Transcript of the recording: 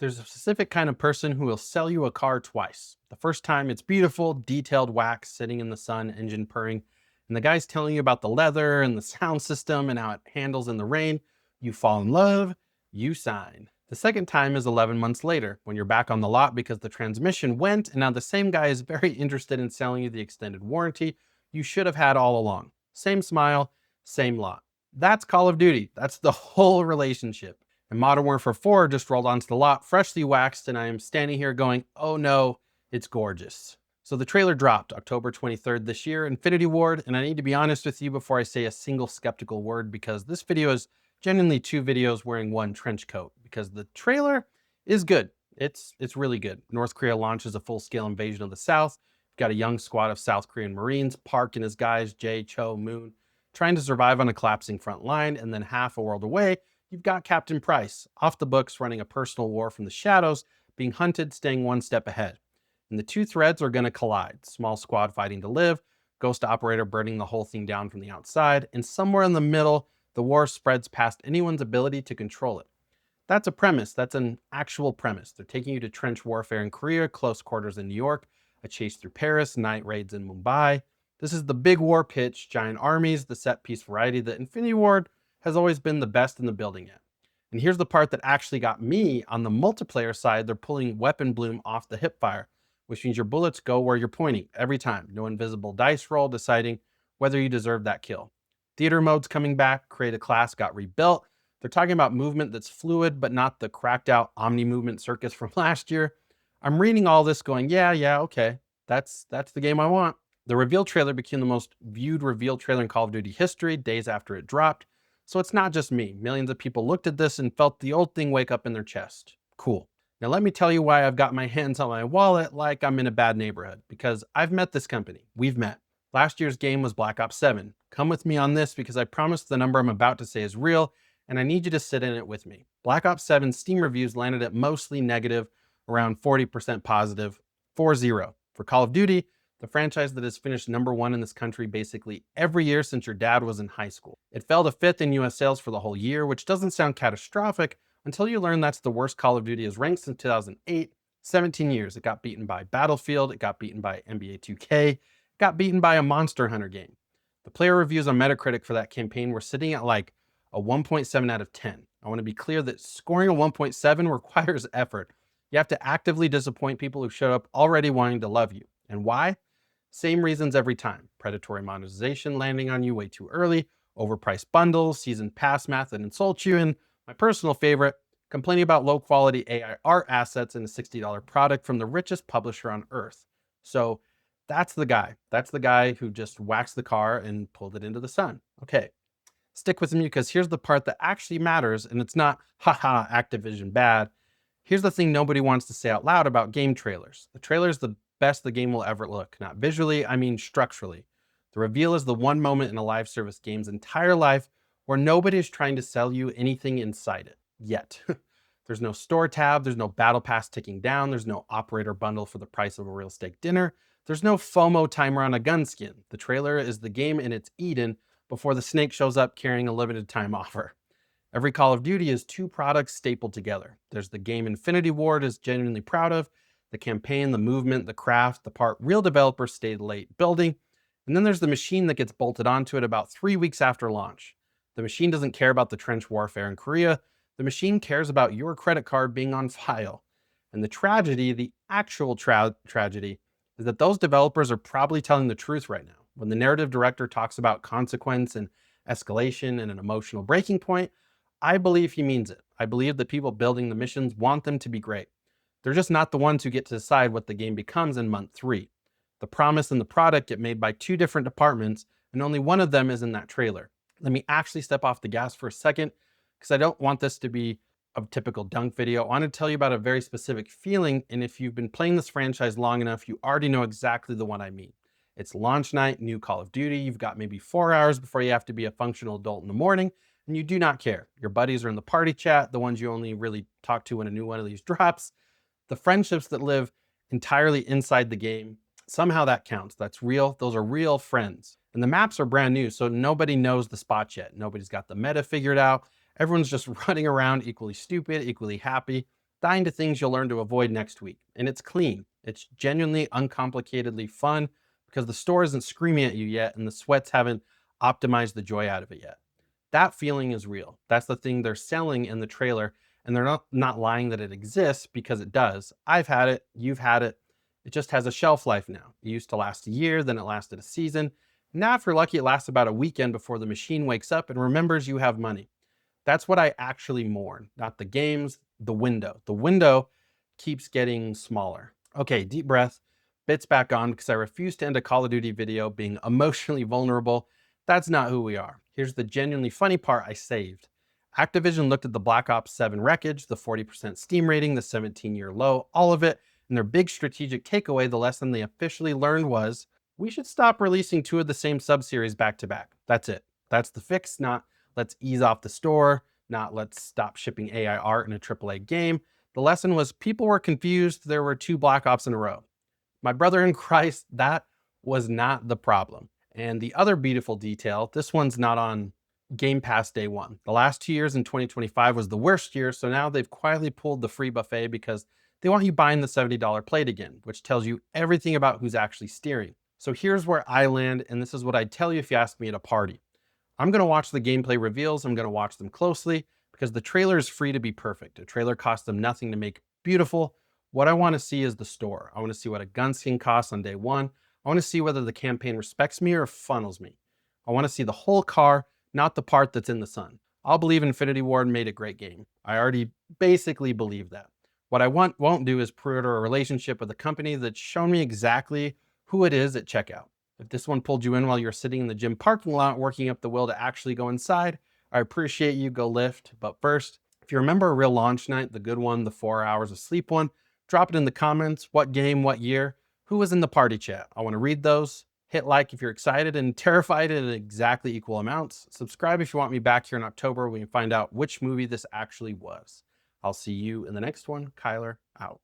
There's a specific kind of person who will sell you a car twice. The first time it's beautiful, detailed wax sitting in the sun, engine purring, and the guy's telling you about the leather and the sound system and how it handles in the rain. You fall in love, you sign. The second time is 11 months later when you're back on the lot because the transmission went, and now the same guy is very interested in selling you the extended warranty you should have had all along. Same smile, same lot. That's Call of Duty. That's the whole relationship. And Modern Warfare 4 just rolled onto the lot, freshly waxed, and I am standing here going, oh no, it's gorgeous. So the trailer dropped October 23rd this year, Infinity Ward, and I need to be honest with you before I say a single skeptical word because this video is genuinely two videos wearing one trench coat because the trailer is good. It's really good. North Korea launches a full-scale invasion of the South. You've got a young squad of South Korean Marines, Park and his guys, Jae, Cho, Moon, trying to survive on a collapsing front line, and then half a world away, you've got Captain Price, off the books running a personal war from the shadows, being hunted, staying one step ahead. And the two threads are going to collide. Small squad fighting to live, ghost operator burning the whole thing down from the outside, and somewhere in the middle, the war spreads past anyone's ability to control it. That's a premise. That's an actual premise. They're taking you to trench warfare in Korea, close quarters in New York, a chase through Paris, night raids in Mumbai. This is the big war pitch, giant armies, the set piece variety that Infinity Ward has always been the best in the building at. And here's the part that actually got me on the multiplayer side. They're pulling weapon bloom off the hip fire, which means your bullets go where you're pointing every time. No invisible dice roll deciding whether you deserve that kill. Theater mode's coming back, create a class got rebuilt. They're talking about movement that's fluid, but not the cracked out omni movement circus from last year. I'm reading all this going, yeah, okay, that's the game I want. The reveal trailer became the most viewed reveal trailer in Call of Duty history days after it dropped. So it's not just me. Millions of people looked at this and felt the old thing wake up in their chest. Cool. Now let me tell you why I've got my hands on my wallet like I'm in a bad neighborhood. Because I've met this company. We've met. Last year's game was Black Ops 7. Come with me on this because I promise the number I'm about to say is real and I need you to sit in it with me. Black Ops 7 Steam reviews landed at mostly negative, around 40% positive, 4-0. For Call of Duty, the franchise that has finished #1 in this country basically every year since your dad was in high school. It fell to 5th in US sales for the whole year, which doesn't sound catastrophic until you learn that's the worst Call of Duty has ranked since 2008. 17 years. It got beaten by Battlefield, it got beaten by NBA 2K, it got beaten by a Monster Hunter game. The player reviews on Metacritic for that campaign were sitting at like a 1.7 out of 10. I want to be clear that scoring a 1.7 requires effort. You have to actively disappoint people who showed up already wanting to love you. And why? Same reasons every time. Predatory monetization landing on you way too early, overpriced bundles, season pass math that insults you, and my personal favorite, complaining about low quality AI art assets in a $60 product from the richest publisher on earth. So that's the guy. That's the guy who just waxed the car and pulled it into the sun. Okay, stick with me because here's the part that actually matters, and it's not, haha, Activision bad. Here's the thing nobody wants to say out loud about game trailers. The trailer is the best the game will ever look. Not visually, I mean structurally. The reveal is the one moment in a live service game's entire life where nobody is trying to sell you anything inside it, yet. There's no store tab, there's no battle pass ticking down, there's no operator bundle for the price of a real steak dinner, there's no FOMO timer on a gun skin. The trailer is the game in its Eden before the snake shows up carrying a limited time offer. Every Call of Duty is two products stapled together. There's the game Infinity Ward is genuinely proud of, the campaign, the movement, the craft, the part real developers stayed late building, and then there's the machine that gets bolted onto it about 3 weeks after launch. The machine doesn't care about the trench warfare in Korea, the machine cares about your credit card being on file. And the tragedy, the actual tragedy, is that those developers are probably telling the truth right now. When the narrative director talks about consequence and escalation and an emotional breaking point, I believe he means it. I believe the people building the missions want them to be great. They're just not the ones who get to decide what the game becomes in month 3. The promise and the product get made by 2 different departments, and only one of them is in that trailer. Let me actually step off the gas for a second, because I don't want this to be a typical dunk video. I want to tell you about a very specific feeling, and if you've been playing this franchise long enough, you already know exactly the one I mean. It's launch night, new Call of Duty. You've got maybe 4 hours before you have to be a functional adult in the morning, and you do not care. Your buddies are in the party chat, the ones you only really talk to when a new one of these drops. The friendships that live entirely inside the game, somehow that counts. That's real. Those are real friends. And the maps are brand new, so nobody knows the spots yet. Nobody's got the meta figured out. Everyone's just running around equally stupid, equally happy. dying to things you'll learn to avoid next week. And it's clean. It's genuinely uncomplicatedly fun because the store isn't screaming at you yet and the sweats haven't optimized the joy out of it yet. That feeling is real. That's the thing they're selling in the trailer, and they're not lying that it exists, because it does. I've had it, you've had it. It just has a shelf life now. It used to last a year, then it lasted a season. Now, if you're lucky, it lasts about a weekend before the machine wakes up and remembers you have money. That's what I actually mourn, not the games, the window. The window keeps getting smaller. Okay, deep breath, bits back on, because I refuse to end a Call of Duty video being emotionally vulnerable. That's not who we are. Here's the genuinely funny part I saved. Activision looked at the Black Ops 7 wreckage, the 40% Steam rating, the 17-year low, all of it, and their big strategic takeaway, the lesson they officially learned was, we should stop releasing 2 of the same sub-series back to back. That's it. That's the fix, not let's ease off the store, not let's stop shipping AI art in a AAA game. The lesson was people were confused there were 2 Black Ops in a row. My brother in Christ, that was not the problem. And the other beautiful detail, this one's not on Game Pass day one. The last 2 years in 2025 was the worst year, so now they've quietly pulled the free buffet because they want you buying the $70 plate again, which tells you everything about who's actually steering. So here's where I land, and this is what I'd tell you if you asked me at a party. I'm going to watch the gameplay reveals. I'm going to watch them closely because the trailer is free to be perfect. A trailer costs them nothing to make beautiful. What I want to see is the store. I want to see what a gun skin costs on day one. I want to see whether the campaign respects me or funnels me. I want to see the whole car, not the part that's in the sun. I'll believe Infinity Ward made a great game. I already basically believe that. What I won't do is pre-order a relationship with a company that's shown me exactly who it is at checkout. If this one pulled you in while you're sitting in the gym parking lot working up the will to actually go inside, I appreciate you, go lift. But first, if you remember a real launch night, the good one, the 4 hours of sleep one, drop it in the comments. What game, what year, who was in the party chat? I want to read those. Hit like if you're excited and terrified in exactly equal amounts. Subscribe if you want me back here in October when we find out which movie this actually was. I'll see you in the next one. Cyler, out.